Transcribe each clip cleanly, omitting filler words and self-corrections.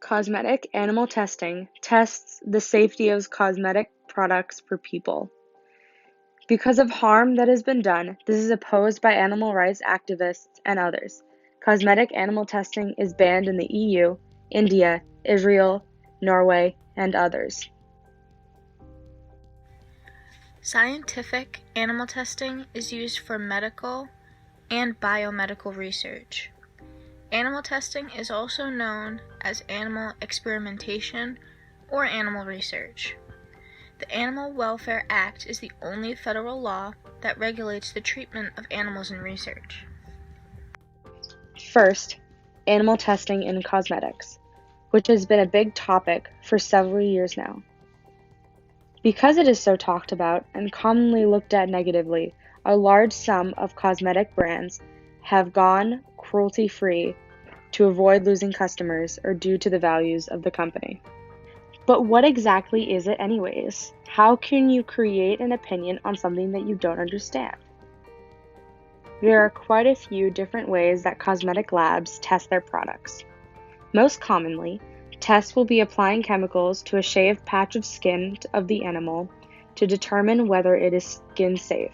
Cosmetic animal testing tests the safety of cosmetic products for people. Because of harm that has been done, this is opposed by animal rights activists and others. Cosmetic animal testing is banned in the EU, India, Israel, Norway, and others. Scientific animal testing is used for medical and biomedical research. Animal testing is also known as animal experimentation or animal research. The Animal Welfare Act is the only federal law that regulates the treatment of animals in research. First, animal testing in cosmetics, which has been a big topic for several years now. Because it is so talked about and commonly looked at negatively, a large sum of cosmetic brands have gone cruelty-free to avoid losing customers or due to the values of the company. But what exactly is it anyways? How can you create an opinion on something that you don't understand? There are quite a few different ways that cosmetic labs test their products. Most commonly, tests will be applying chemicals to a shaved patch of skin of the animal to determine whether it is skin safe,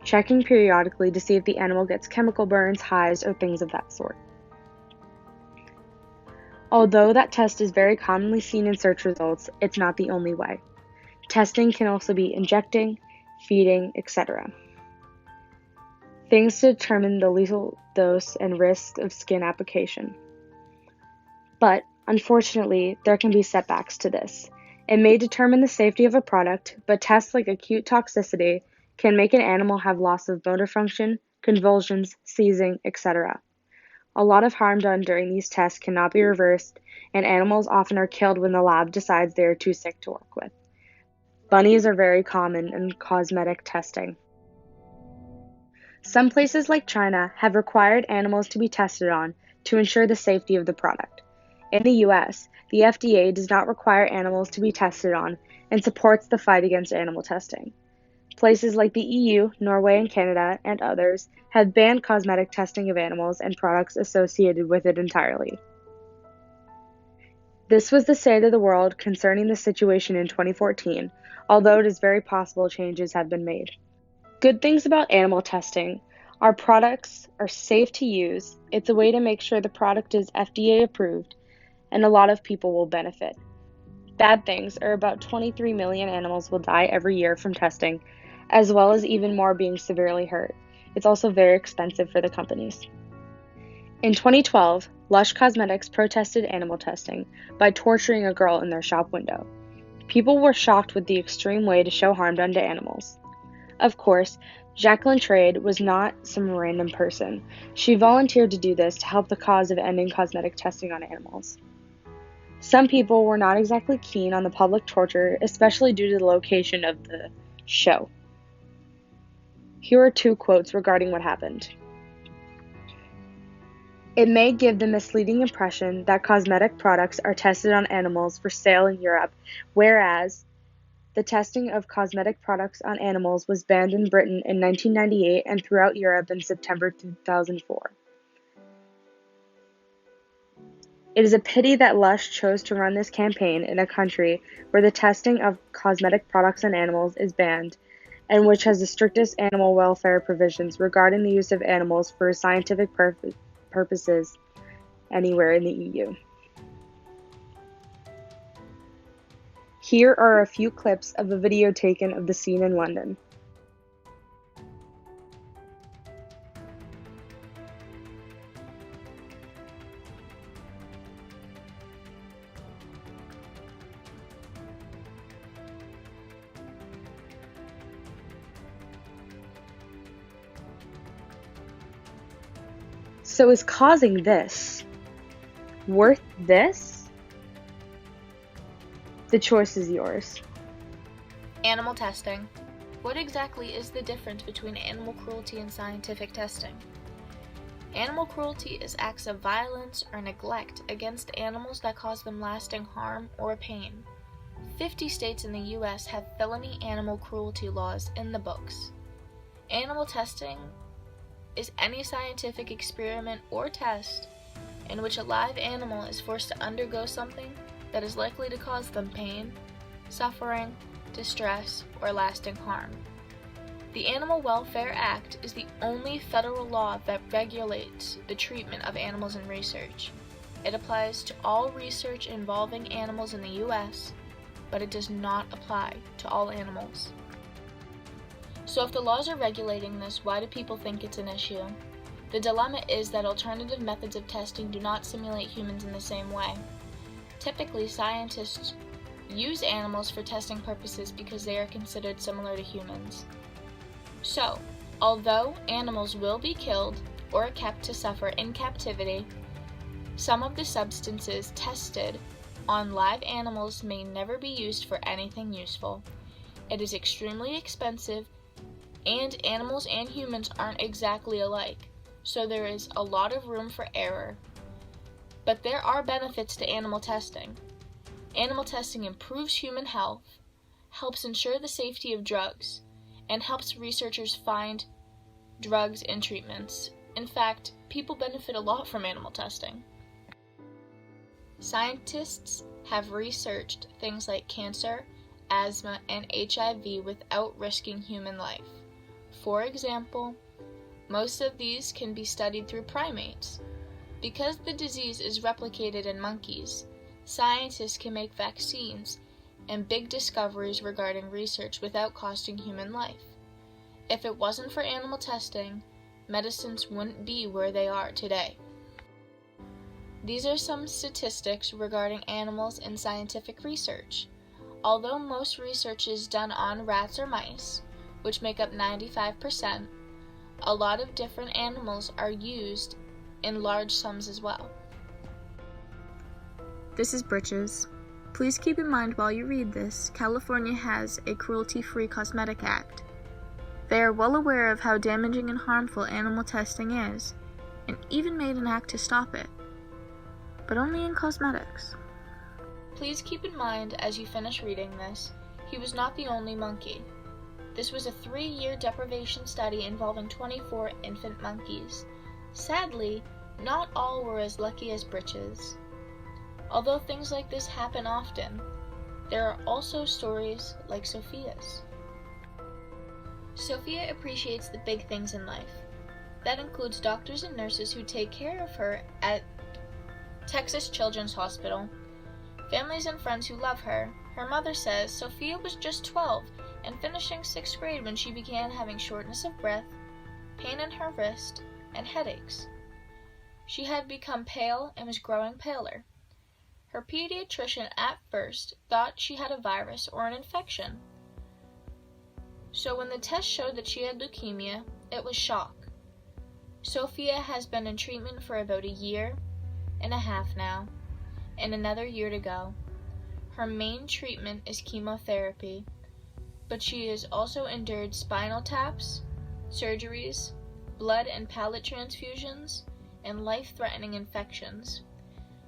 checking periodically to see if the animal gets chemical burns, hives, or things of that sort. Although that test is very commonly seen in search results, it's not the only way. Testing can also be injecting, feeding, etc. Things to determine the lethal dose and risk of skin application. But, unfortunately, there can be setbacks to this. It may determine the safety of a product, but tests like acute toxicity can make an animal have loss of motor function, convulsions, seizing, etc. A lot of harm done during these tests cannot be reversed, and animals often are killed when the lab decides they are too sick to work with. Bunnies are very common in cosmetic testing. Some places like China have required animals to be tested on to ensure the safety of the product. In the US, the FDA does not require animals to be tested on and supports the fight against animal testing. Places like the EU, Norway, and Canada, and others have banned cosmetic testing of animals and products associated with it entirely. This was the state of the world concerning the situation in 2014, although it is very possible changes have been made. Good things about animal testing: our products are safe to use, it's a way to make sure the product is FDA approved, and a lot of people will benefit. Bad things are about 23 million animals will die every year from testing, as well as even more being severely hurt. It's also very expensive for the companies. In 2012, Lush Cosmetics protested animal testing by torturing a girl in their shop window. People were shocked with the extreme way to show harm done to animals. Of course, Jacqueline Trade was not some random person. She volunteered to do this to help the cause of ending cosmetic testing on animals. Some people were not exactly keen on the public torture, especially due to the location of the show. Here are 2 quotes regarding what happened. It may give the misleading impression that cosmetic products are tested on animals for sale in Europe, whereas the testing of cosmetic products on animals was banned in Britain in 1998 and throughout Europe in September 2004. It is a pity that Lush chose to run this campaign in a country where the testing of cosmetic products on animals is banned, and which has the strictest animal welfare provisions regarding the use of animals for scientific purposes anywhere in the EU. Here are a few clips of a video taken of the scene in London. So is causing this worth this? The choice is yours. Animal testing. What exactly is the difference between animal cruelty and scientific testing? Animal cruelty is acts of violence or neglect against animals that cause them lasting harm or pain. 50 states in the US have felony animal cruelty laws in the books. Animal testing is any scientific experiment or test in which a live animal is forced to undergo something that is likely to cause them pain, suffering, distress, or lasting harm. The Animal Welfare Act is the only federal law that regulates the treatment of animals in research. It applies to all research involving animals in the U.S., but it does not apply to all animals. So if the laws are regulating this, why do people think it's an issue? The dilemma is that alternative methods of testing do not simulate humans in the same way. Typically, scientists use animals for testing purposes because they are considered similar to humans. So, although animals will be killed or kept to suffer in captivity, some of the substances tested on live animals may never be used for anything useful. It is extremely expensive, and animals and humans aren't exactly alike, so there is a lot of room for error. But there are benefits to animal testing. Animal testing improves human health, helps ensure the safety of drugs, and helps researchers find drugs and treatments. In fact, people benefit a lot from animal testing. Scientists have researched things like cancer, asthma, and HIV without risking human life. For example, most of these can be studied through primates. Because the disease is replicated in monkeys, scientists can make vaccines and big discoveries regarding research without costing human life. If it wasn't for animal testing, medicines wouldn't be where they are today. These are some statistics regarding animals in scientific research. Although most research is done on rats or mice, which make up 95%, a lot of different animals are used in large sums as well. This is Britches. Please keep in mind while you read this, California has a cruelty-free cosmetic act. They are well aware of how damaging and harmful animal testing is, and even made an act to stop it. But only in cosmetics. Please keep in mind as you finish reading this, he was not the only monkey. This was a 3-year deprivation study involving 24 infant monkeys. Sadly, not all were as lucky as Britches. Although things like this happen often, there are also stories like Sophia's. Sophia appreciates the big things in life. That includes doctors and nurses who take care of her at Texas Children's Hospital, families and friends who love her. Her mother says Sophia was just 12 and finishing 6th grade when she began having shortness of breath, pain in her wrist, and headaches. She had become pale and was growing paler. Her pediatrician at first thought she had a virus or an infection. So when the test showed that she had leukemia, it was shock. Sophia has been in treatment for about 1.5 years now, and another year to go. Her main treatment is chemotherapy, but she has also endured spinal taps, surgeries, blood and palate transfusions, and life-threatening infections.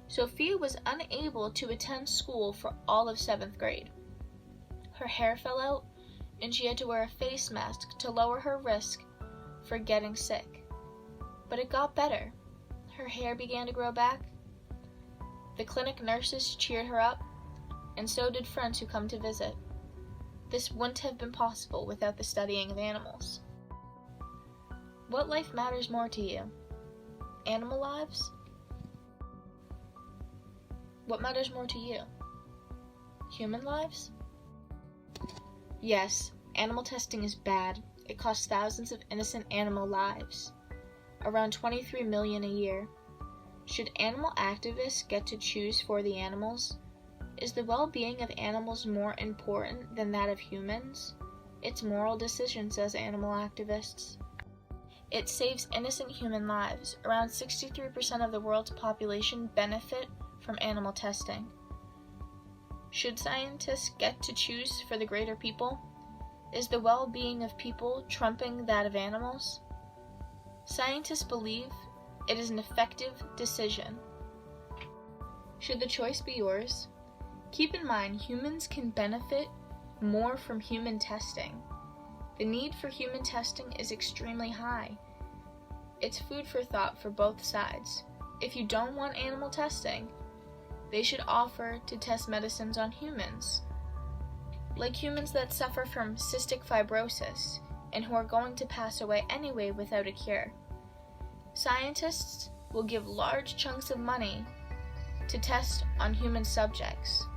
Sophia was unable to attend school for all of 7th grade. Her hair fell out, and she had to wear a face mask to lower her risk for getting sick. But it got better. Her hair began to grow back. The clinic nurses cheered her up, and so did friends who come to visit. This wouldn't have been possible without the studying of animals. What life matters more to you? Animal lives? What matters more to you? Human lives? Yes, animal testing is bad. It costs thousands of innocent animal lives. Around 23 million a year. Should animal activists get to choose for the animals? Is the well-being of animals more important than that of humans? It's moral decision, says animal activists. It saves innocent human lives. Around 63% of the world's population benefit from animal testing. Should scientists get to choose for the greater people? Is the well-being of people trumping that of animals? Scientists believe it is an effective decision. Should the choice be yours? Keep in mind, humans can benefit more from human testing. The need for human testing is extremely high. It's food for thought for both sides. if you don't want animal testing, they should offer to test medicines on humans, like humans that suffer from cystic fibrosis and who are going to pass away anyway without a cure. Scientists will give large chunks of money to test on human subjects.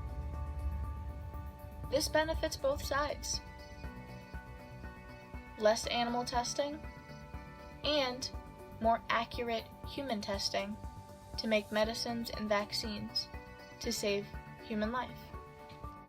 This benefits both sides. Less animal testing and more accurate human testing to make medicines and vaccines to save human life.